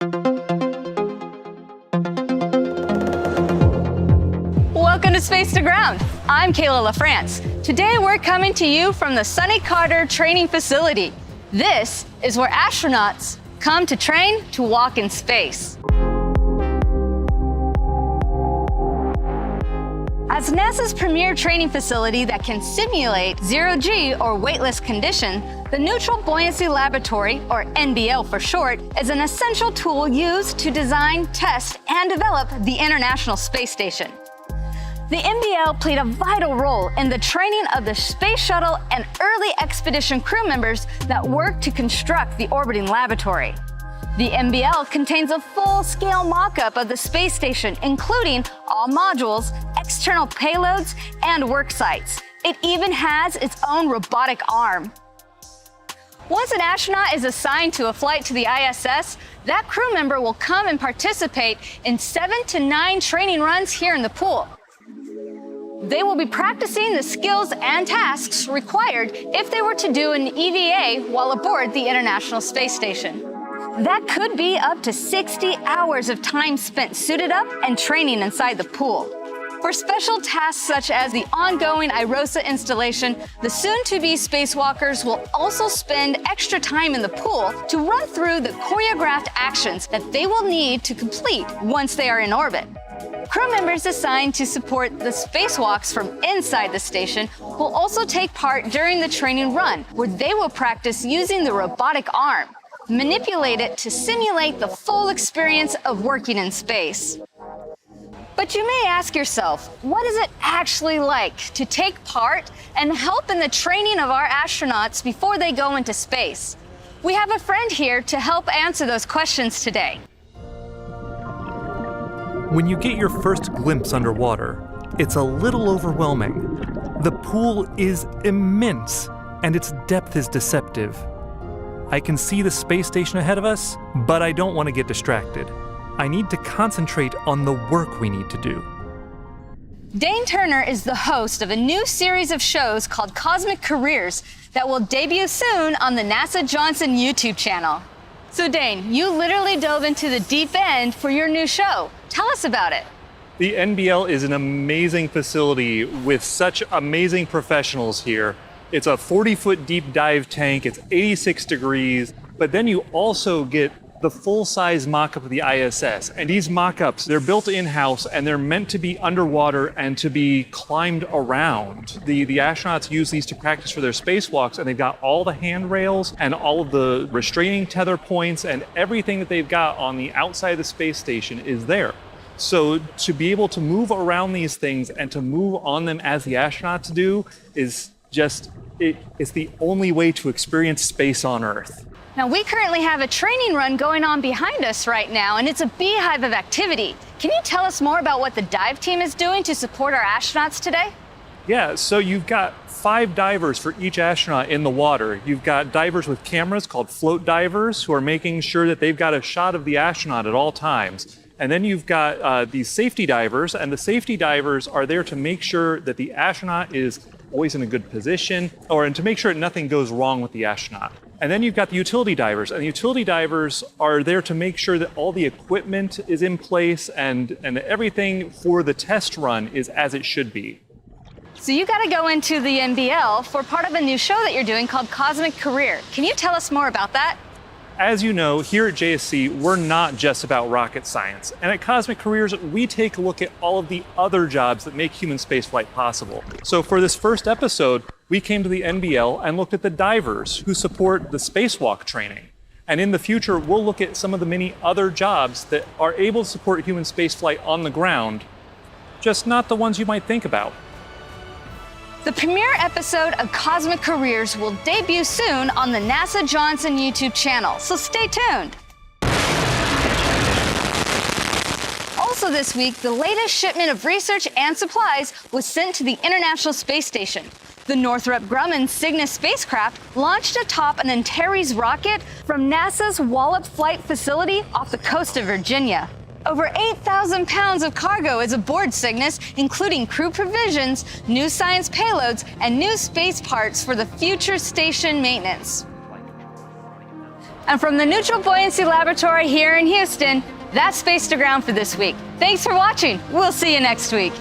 Welcome to Space to Ground. I'm Kayla LaFrance. Today we're coming to you from the Sonny Carter Training Facility. This is where astronauts come to train to walk in space. As NASA's premier training facility that can simulate zero-G or weightless condition, the Neutral Buoyancy Laboratory, or NBL for short, is an essential tool used to design, test, and develop the International Space Station. The NBL played a vital role in the training of the Space Shuttle and early expedition crew members that worked to construct the orbiting laboratory. The NBL contains a full-scale mock-up of the space station, including all modules, external payloads, and work sites. It even has its own robotic arm. Once an astronaut is assigned to a flight to the ISS, that crew member will come and participate in 7 to 9 training runs here in the pool. They will be practicing the skills and tasks required if they were to do an EVA while aboard the International Space Station. That could be up to 60 hours of time spent suited up and training inside the pool. For special tasks such as the ongoing IROSA installation, the soon-to-be spacewalkers will also spend extra time in the pool to run through the choreographed actions that they will need to complete once they are in orbit. Crew members assigned to support the spacewalks from inside the station will also take part during the training run, where they will practice using the robotic arm, manipulate it to simulate the full experience of working in space. But you may ask yourself, what is it actually like to take part and help in the training of our astronauts before they go into space? We have a friend here to help answer those questions today. When you get your first glimpse underwater, it's a little overwhelming. The pool is immense, and its depth is deceptive. I can see the space station ahead of us, but I don't want to get distracted. I need to concentrate on the work we need to do. Dane Turner is the host of a new series of shows called Cosmic Careers that will debut soon on the NASA Johnson YouTube channel. So Dane, you literally dove into the deep end for your new show. Tell us about it. The NBL is an amazing facility with such amazing professionals here. It's a 40-foot deep dive tank, it's 86 degrees, but then you also get the full-size mock-up of the ISS. And these mock-ups, they're built in-house and they're meant to be underwater and to be climbed around. The astronauts use these to practice for their spacewalks, and they've got all the handrails and all of the restraining tether points, and everything that they've got on the outside of the space station is there. So to be able to move around these things and to move on them as the astronauts do is just, it's the only way to experience space on Earth. Now, we currently have a training run going on behind us right now, and it's a beehive of activity. Can you tell us more about what the dive team is doing to support our astronauts today? Yeah, so you've got 5 divers for each astronaut in the water. You've got divers with cameras called float divers who are making sure that they've got a shot of the astronaut at all times. And then you've got these safety divers, and the safety divers are there to make sure that the astronaut is always in a good position, and to make sure that nothing goes wrong with the astronaut. And then you've got the utility divers, and the utility divers are there to make sure that all the equipment is in place and everything for the test run is as it should be. So you got to go into the NBL for part of a new show that you're doing called Cosmic Career. Can you tell us more about that? As you know, here at JSC, we're not just about rocket science. And at Cosmic Careers, we take a look at all of the other jobs that make human spaceflight possible. So for this first episode, we came to the NBL and looked at the divers who support the spacewalk training. And in the future, we'll look at some of the many other jobs that are able to support human spaceflight on the ground, just not the ones you might think about. The premiere episode of Cosmic Careers will debut soon on the NASA Johnson YouTube channel, so stay tuned. Also this week, the latest shipment of research and supplies was sent to the International Space Station. The Northrop Grumman Cygnus spacecraft launched atop an Antares rocket from NASA's Wallops Flight Facility off the coast of Virginia. Over 8,000 pounds of cargo is aboard Cygnus, including crew provisions, new science payloads, and new space parts for the future station maintenance. And from the Neutral Buoyancy Laboratory here in Houston, that's Space to Ground for this week. Thanks for watching. We'll see you next week.